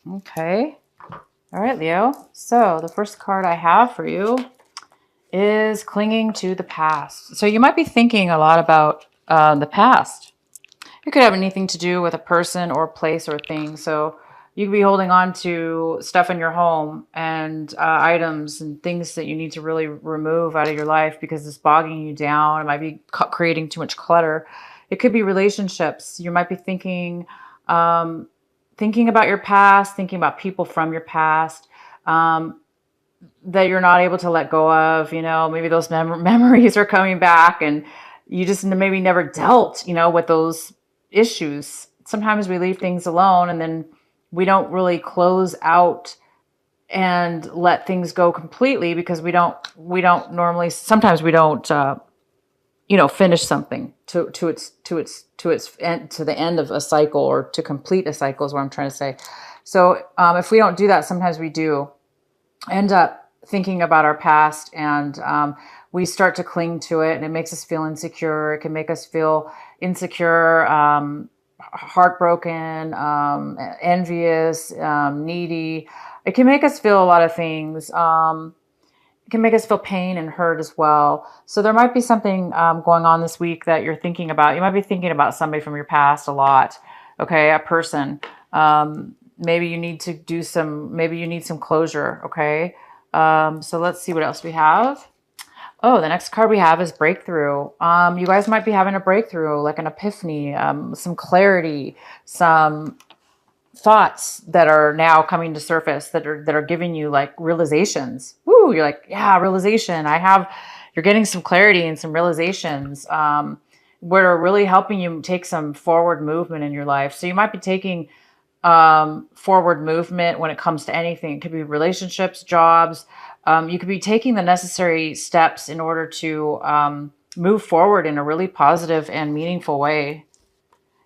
Okay. All right, Leo. So the first card I have for you is clinging to the past. So you might be thinking a lot about the past. It could have anything to do with a person or place or thing. So you could be holding on to stuff in your home and items and things that you need to really remove out of your life because it's bogging you down. It might be creating too much clutter. It could be relationships. You might be um, thinking about your past, thinking about people from your past. Um, that you're not able to let go of, maybe those memories are coming back and you just maybe never dealt, with those issues. Sometimes we leave things alone and then we don't really close out and let things go completely because we don't normally, sometimes we don't, finish something to its end, to the end of a cycle, or to complete a cycle is what I'm trying to say. So if we don't do that, sometimes we do end up thinking about our past, and we start to cling to it, and it makes us feel insecure. It can make us feel insecure, heartbroken, envious, needy. It can make us feel a lot of things. It can make us feel pain and hurt as well. So there might be something going on this week that you're thinking about. You might be thinking about somebody from your past a lot. Okay, a person. Maybe you need to do some. Maybe you need some closure. Okay. So let's see what else we have. Oh, the next card we have is breakthrough. You guys might be having a breakthrough, like an epiphany, some clarity, some thoughts that are now coming to surface that are giving you like realizations. Woo, you're like, yeah, realization. You're getting some clarity and some realizations where are really helping you take some forward movement in your life. So you might be taking forward movement when it comes to anything. It could be relationships, jobs. You could be taking the necessary steps in order to move forward in a really positive and meaningful way.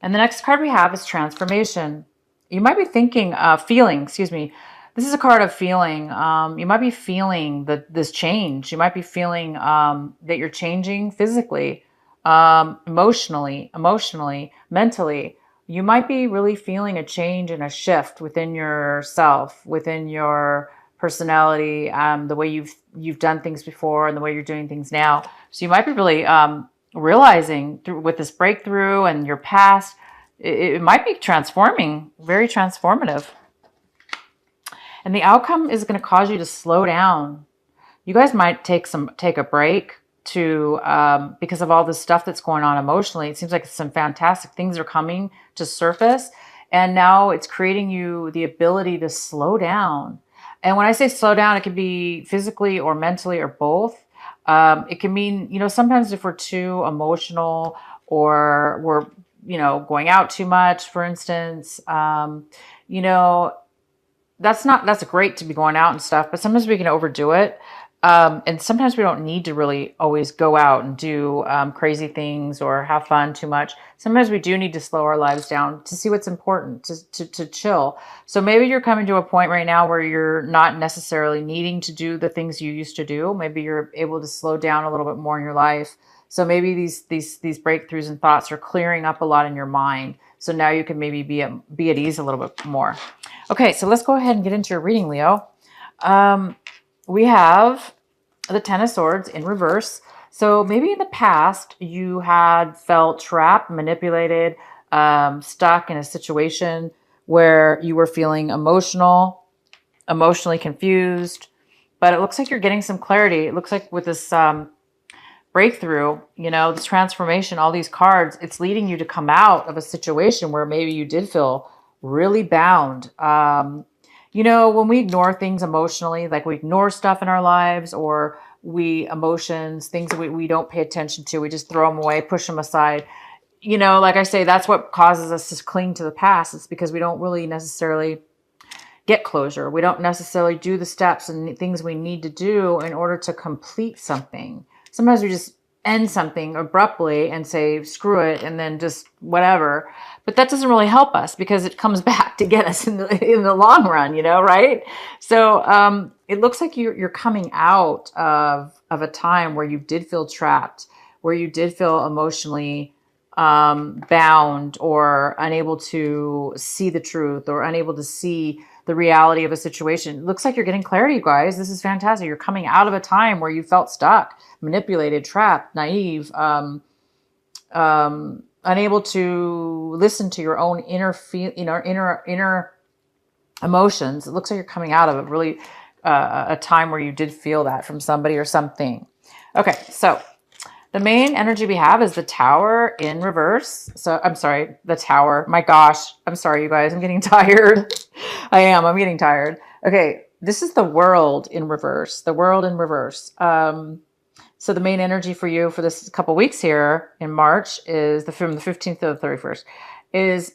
And the next card we have is transformation. You might be thinking, feeling, excuse me. This is a card of feeling. You might be feeling this change. You might be feeling that you're changing physically, emotionally, mentally. You might be really feeling a change and a shift within yourself, within your personality, the way you've done things before and the way you're doing things now. So you might be really realizing through with this breakthrough and your past, it might be transforming, very transformative. And the outcome is going to cause you to slow down. You guys might take a break to because of all this stuff that's going on emotionally. It seems like some fantastic things are coming to surface, and now it's creating you the ability to slow down. And when I say slow down, it could be physically or mentally or both. It can mean, sometimes if we're too emotional or we're, going out too much, for instance, you know, that's great to be going out and stuff, but sometimes we can overdo it. And sometimes we don't need to really always go out and do crazy things or have fun too much. Sometimes we do need to slow our lives down to see what's important, to chill. So maybe you're coming to a point right now where you're not necessarily needing to do the things you used to do. Maybe you're able to slow down a little bit more in your life. So maybe these breakthroughs and thoughts are clearing up a lot in your mind. So now you can maybe be at ease a little bit more. Okay, so let's go ahead and get into your reading, Leo. We have the Ten of Swords in reverse. So maybe in the past you had felt trapped, manipulated, stuck in a situation where you were feeling emotionally confused. But it looks like you're getting some clarity. It looks like with this breakthrough, this transformation, all these cards, it's leading you to come out of a situation where maybe you did feel really bound. When we ignore things emotionally, like we ignore stuff in our lives, or things that we don't pay attention to, we just throw them away, push them aside. Like I say, that's what causes us to cling to the past. It's because we don't really necessarily get closure. We don't necessarily do the steps and things we need to do in order to complete something. Sometimes we just end something abruptly and say, screw it, and then just whatever. But that doesn't really help us because it comes back to get us in the long run, right? So it looks like you're coming out of a time where you did feel trapped, where you did feel emotionally bound or unable to see the truth or unable to see the reality of a situation. It looks like you're getting clarity, you guys. This is fantastic. You're coming out of a time where you felt stuck, manipulated, trapped, naive, unable to listen to your own inner emotions. It looks like you're coming out of a really a time where you did feel that from somebody or something. Okay, so the main energy we have is the Tower in reverse. So I'm sorry, the Tower. My gosh, I'm sorry, you guys. I'm getting tired. I'm getting tired. Okay, this is the World in reverse. The World in reverse. So the main energy for you for this couple weeks here in March is from the 15th to the 31st is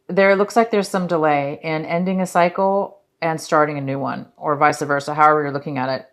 there looks like there's some delay in ending a cycle and starting a new one, or vice versa, however you're looking at it.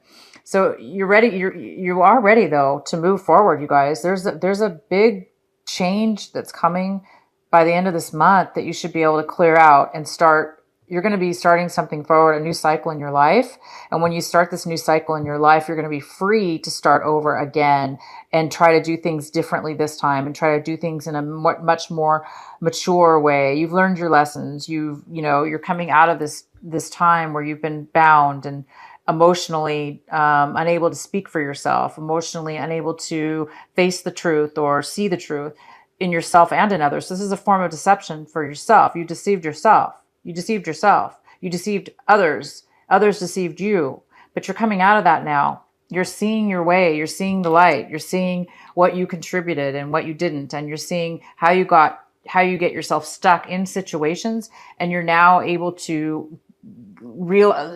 So you're ready. You are ready though to move forward, you guys. There's a big change that's coming by the end of this month that you should be able to clear out and start. You're going to be starting something forward, a new cycle in your life. And when you start this new cycle in your life, you're going to be free to start over again and try to do things differently this time and try to do things in a much more mature way. You've learned your lessons. You're coming out of this time where you've been bound and emotionally unable to speak for yourself, emotionally unable to face the truth or see the truth in yourself and in others. This is a form of deception for yourself. You deceived yourself. You deceived yourself. You deceived others. Others deceived you. But you're coming out of that now. You're seeing your way. You're seeing the light. You're seeing what you contributed and what you didn't. And you're seeing how you get yourself stuck in situations. And you're now able to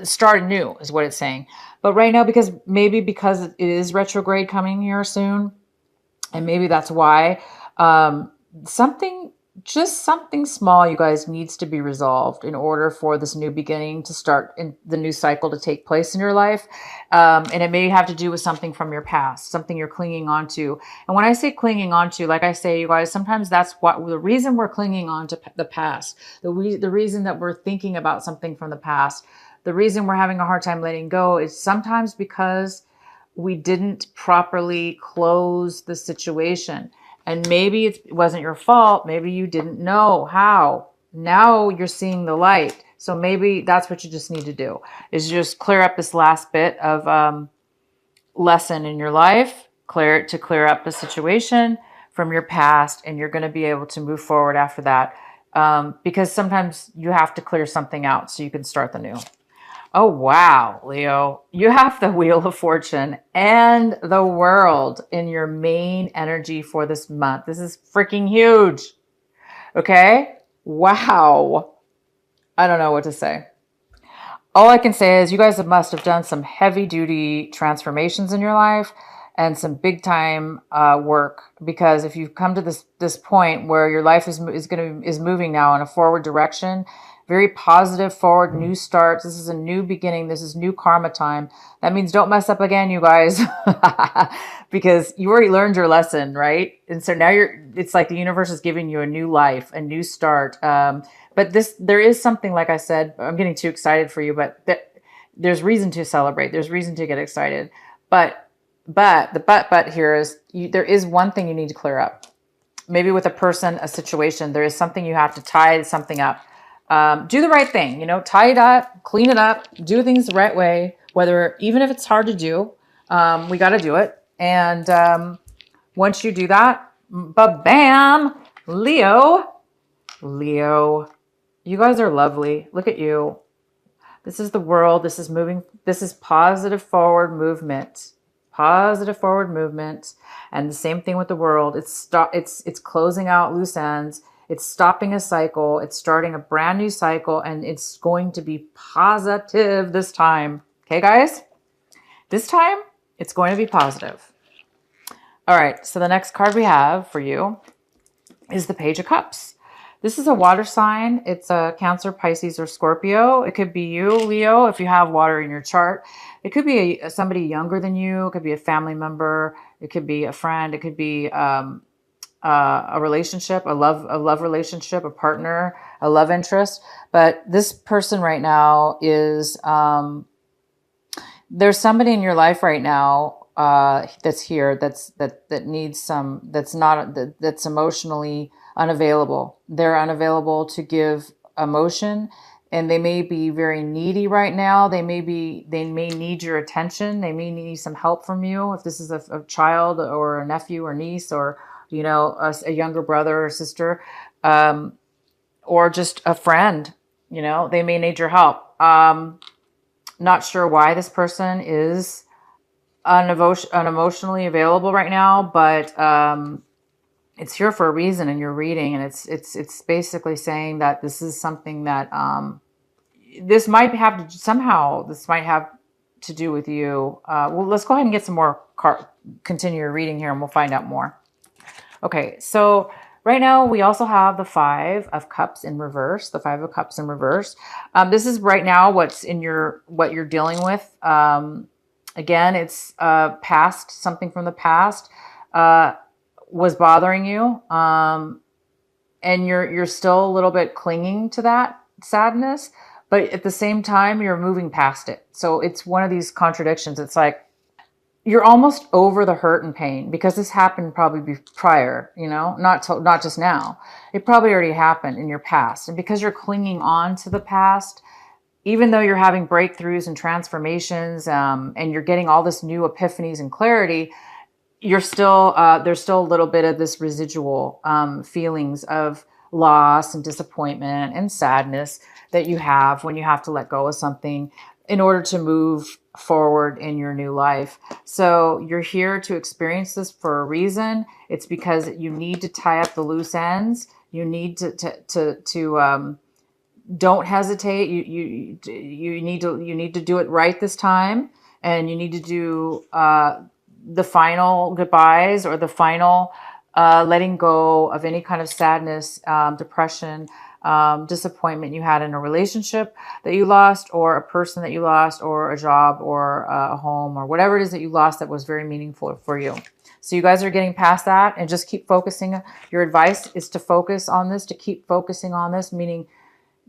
start anew is what it's saying. But right now, because it is retrograde coming here soon, and maybe that's why something small, you guys, needs to be resolved in order for this new beginning to start in the new cycle to take place in your life. And it may have to do with something from your past, something you're clinging on to. And when I say clinging on to, like I say, you guys, sometimes that's what the reason we're clinging on to the past, the reason that we're thinking about something from the past, the reason we're having a hard time letting go is sometimes because we didn't properly close the situation. And maybe it wasn't your fault. Maybe you didn't know how. Now you're seeing the light. So maybe that's what you just need to do, is just clear up this last bit of lesson in your life, clear up the situation from your past, and you're going to be able to move forward after that. Because sometimes you have to clear something out so you can start the new. Oh, wow, Leo, you have the Wheel of Fortune and the World in your main energy for this month. This is freaking huge. Okay. Wow. I don't know what to say. All I can say is you guys must have done some heavy duty transformations in your life and some big time work, because if you've come to this point where your life is moving now in a forward direction, very positive, forward, new starts. This is a new beginning. This is new karma time. That means don't mess up again, you guys, because you already learned your lesson, right? And so now it's like the universe is giving you a new life, a new start. But there is something, like I said, I'm getting too excited for you, but there's reason to celebrate. There's reason to get excited. But the here is there is one thing you need to clear up. Maybe with a person, a situation, there is something you have to tie something up. Do the right thing, tie it up, clean it up, do things the right way, even if it's hard to do, we got to do it. And, once you do that, bam, Leo, you guys are lovely. Look at you. This is the World. This is moving. This is positive forward movement, And the same thing with the World. It's closing out loose ends. It's stopping a cycle. It's starting a brand new cycle, and it's going to be positive this time. Okay, guys? This time, it's going to be positive. All right, so the next card we have for you is the Page of Cups. This is a water sign. It's a Cancer, Pisces, or Scorpio. It could be you, Leo, if you have water in your chart. It could be somebody younger than you. It could be a family member. It could be a friend. It could be a relationship, a love relationship, a partner, a love interest. But this person right now is, there's somebody in your life right now that's here, that needs some, that's emotionally unavailable. They're unavailable to give emotion, and they may be very needy right now. They may need your attention. They may need some help from you. If this is a child or a nephew or niece, or, a younger brother or sister, or just a friend, they may need your help. Not sure why this person is unemotionally available right now, but it's here for a reason in your reading, and it's basically saying that this is something that this might have to do with you. Well, let's go ahead and get some more continue your reading here, and we'll find out more. Okay, so right now we also have the Five of Cups in reverse. The Five of Cups in reverse. This is right now what you're dealing with. Again, it's past, something from the past was bothering you, and you're still a little bit clinging to that sadness, but at the same time you're moving past it. So it's one of these contradictions. It's like you're almost over the hurt and pain, because this happened probably prior, not just now. It probably already happened in your past, and because you're clinging on to the past, even though you're having breakthroughs and transformations, and you're getting all this new epiphanies and clarity, you're still there's still a little bit of this residual feelings of loss and disappointment and sadness that you have when you have to let go of something in order to move forward in your new life. So you're here to experience this for a reason. It's because you need to tie up the loose ends. You need to don't hesitate. You need to do it right this time, and you need to do the final goodbyes, or the final letting go of any kind of sadness, depression, disappointment you had in a relationship that you lost, or a person that you lost, or a job, or a home, or whatever it is that you lost that was very meaningful for you. So you guys are getting past that, and just keep focusing. Your advice is to focus on this, to keep focusing on this, meaning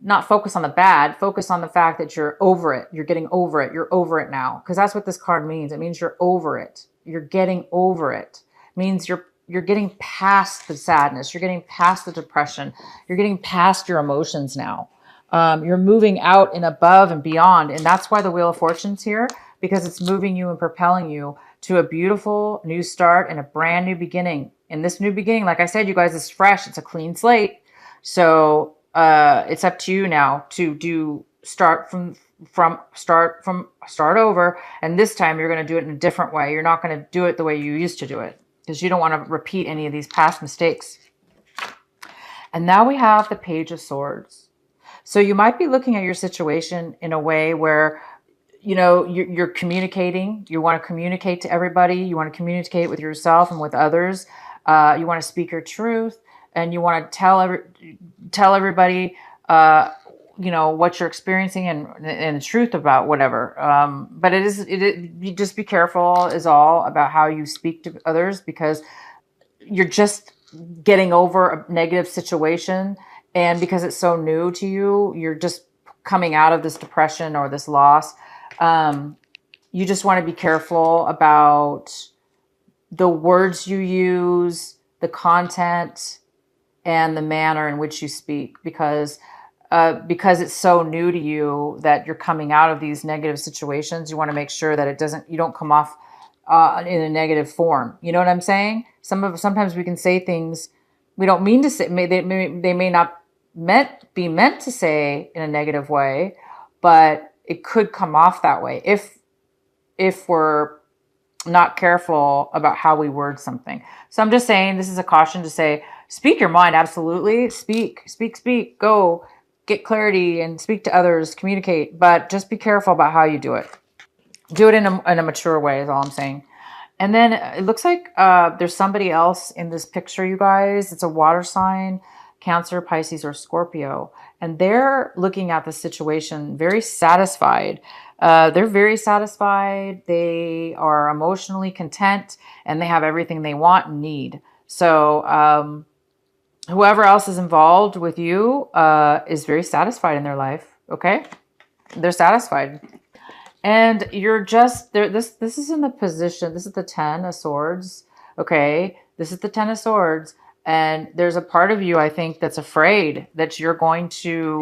not focus on the bad, focus on the fact that you're over it. You're getting over it. You're over it now. Because that's what this card means. It means you're over it. You're getting over it. It means you're getting past the sadness. You're getting past the depression. You're getting past your emotions now. You're moving out and above and beyond. And that's why the Wheel of Fortune's here, because it's moving you and propelling you to a beautiful new start and a brand new beginning. And this new beginning, like I said, you guys, is fresh. It's a clean slate. So it's up to you now to start over. And this time you're going to do it in a different way. You're not going to do it the way you used to do it, because you don't want to repeat any of these past mistakes. And now we have the Page of Swords. So you might be looking at your situation in a way where, you're communicating. You want to communicate to everybody. You want to communicate with yourself and with others. You want to speak your truth, and you want to tell everybody, what you're experiencing and the truth about whatever. But you just be careful is all about how you speak to others, because you're just getting over a negative situation. And because it's so new to you, you're just coming out of this depression or this loss. You just want to be careful about the words you use, the content, and the manner in which you speak, because it's so new to you that you're coming out of these negative situations. You want to make sure that you don't come off in a negative form. You know what I'm saying? Sometimes we can say things we don't mean to say. They may not be meant to say in a negative way, but it could come off that way if we're not careful about how we word something. So I'm just saying, this is a caution to say, speak your mind. Absolutely. Speak, go get clarity and speak to others, communicate, but just be careful about how you do it. Do it in a mature way is all I'm saying. And then it looks like there's somebody else in this picture, you guys. It's a water sign, Cancer, Pisces, or Scorpio. And they're looking at the situation very satisfied. They're very satisfied. They are emotionally content, and they have everything they want and need. So whoever else is involved with you is very satisfied in their life. Okay? They're satisfied. And you're just there. This is in the position. This is the 10 of swords. Okay. This is the 10 of swords. And there's a part of you, I think, that's afraid that you're going to,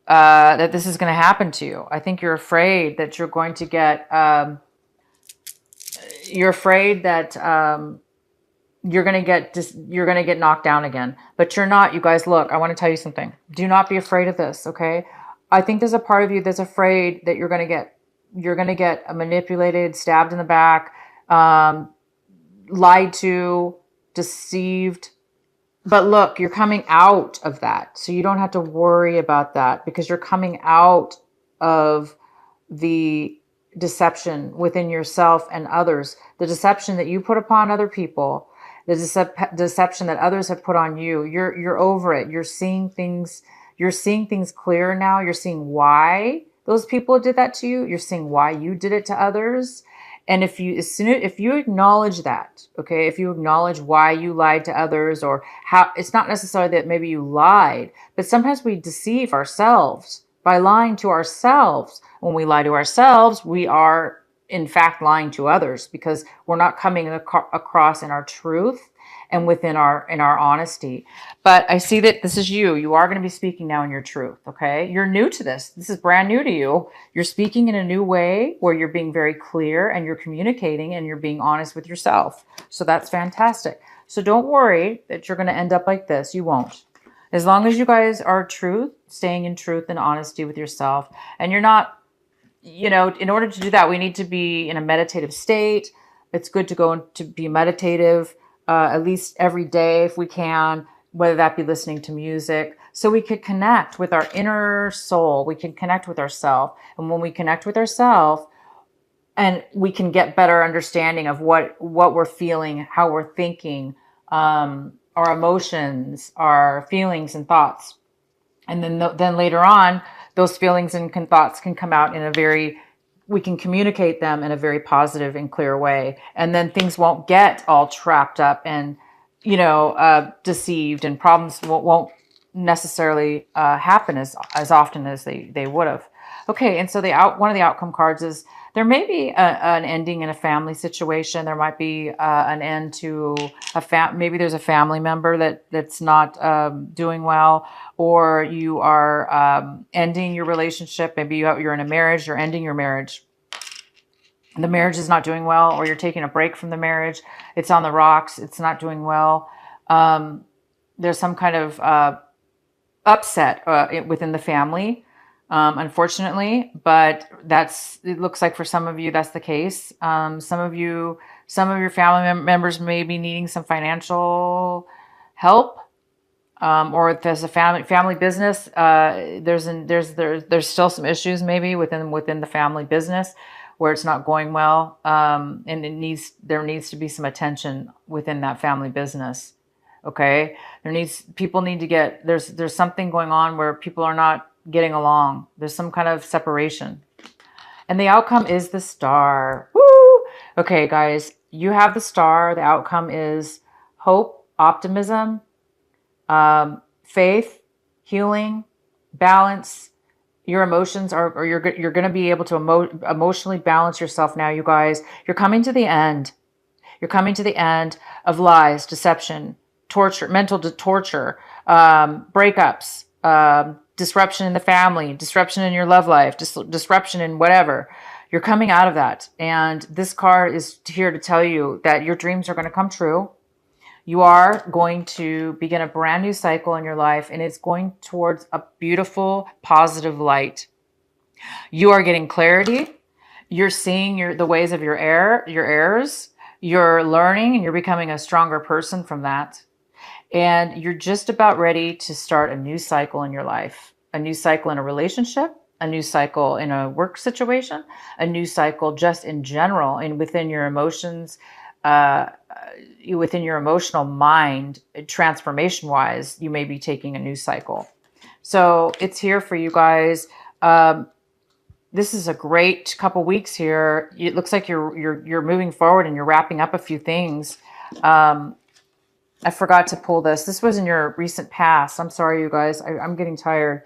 that this is going to happen to you. I think you're afraid that you're going to get, you're afraid that, you're going to get you're going to get knocked down again, but you're not. You guys, look, I want to tell you something. Do not be afraid of this. Okay. I think there's a part of you that's afraid that you're going to get manipulated, stabbed in the back, lied to, deceived. But look, you're coming out of that. So you don't have to worry about that because you're coming out of the deception within yourself and others, the deception that you put upon other people, the deception that others have put on you. You're over it. You're seeing things. You're seeing things clearer now. You're seeing why those people did that to you. You're seeing why you did it to others. And if you acknowledge that, okay, if you acknowledge why you lied to others or how, it's not necessarily that maybe you lied, but sometimes we deceive ourselves by lying to ourselves. When we lie to ourselves, we are in fact lying to others because we're not coming across in our truth and within our honesty. But I see that this is you. You are going to be speaking now in your truth. Okay. You're new to this. This is brand new to you. You're speaking in a new way where you're being very clear and you're communicating and you're being honest with yourself. So that's fantastic. So don't worry that you're going to end up like this. You won't. As long as you guys are truth, staying in truth and honesty with yourself, and you're not, in order to do that, we need to be in a meditative state. It's good to go to be meditative at least every day if we can, whether that be listening to music, so we could connect with our inner soul. We can connect with ourselves. And when we connect with ourselves, and we can get better understanding of what we're feeling, how we're thinking, our emotions, our feelings and thoughts. And then later on, those feelings and thoughts can come out we can communicate them in a very positive and clear way. And then things won't get all trapped up and, deceived, and problems won't necessarily happen as often as they would have. Okay. And so one of the outcome cards is there may be an ending in a family situation. There might be an end to maybe there's a family member that's not doing well, or you are ending your relationship. Maybe you're in a marriage, you're ending your marriage. The marriage is not doing well, or you're taking a break from the marriage. It's on the rocks. It's not doing well. There's some kind of upset within the family. Unfortunately, but it looks like for some of you, that's the case. Some of your family members may be needing some financial help. Or if there's a family business, there's still some issues maybe within the family business where it's not going well. And there needs to be some attention within that family business. Okay. People need to there's something going on where people are not getting along. There's some kind of separation. And the outcome is the star. Woo! Okay, guys, you have the star. The outcome is hope, optimism, faith, healing, balance. Your emotions or you're going to be able to emotionally balance yourself now, you guys. You're coming to the end. You're coming to the end of lies, deception, torture, mental torture, breakups, disruption in the family, disruption in your love life, disruption in whatever. You're coming out of that. And this card is here to tell you that your dreams are going to come true. You are going to begin a brand new cycle in your life, and it's going towards a beautiful, positive light. You are getting clarity. You're seeing the ways of your errors. You're learning, and you're becoming a stronger person from that. And you're just about ready to start a new cycle in your life, a new cycle in a relationship, a new cycle in a work situation, a new cycle just in general and within your emotions, within your emotional mind, transformation wise, you may be taking a new cycle. So it's here for you guys. This is a great couple weeks here. It looks like you're moving forward and you're wrapping up a few things. I forgot to pull this. This was in your recent past. I'm sorry, you guys. I'm getting tired.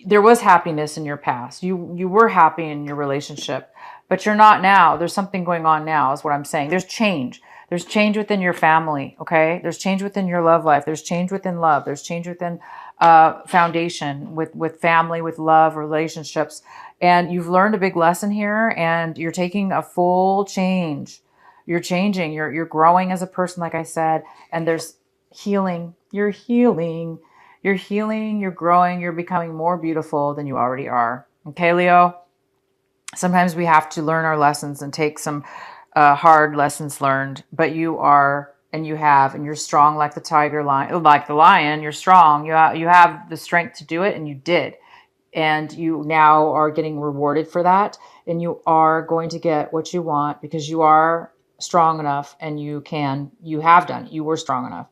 there was happiness in your past. You were happy in your relationship, but you're not now. There's something going on now, is what I'm saying. There's change. There's change within your family, okay? There's change within your love life. There's change within love. There's change within foundation, with family, with love, relationships. And you've learned a big lesson here, and you're taking a full change. You're changing. You're growing as a person, like I said, and there's healing. You're healing. You're healing, you're growing, you're becoming more beautiful than you already are. Okay, Leo? Sometimes we have to learn our lessons and take some hard lessons learned, but you are, and you have, and you're strong like the tiger lion, like the lion. You're strong. You have the strength to do it, and you did. And you now are getting rewarded for that, and you are going to get what you want because you are strong enough, and you have done it. You were strong enough.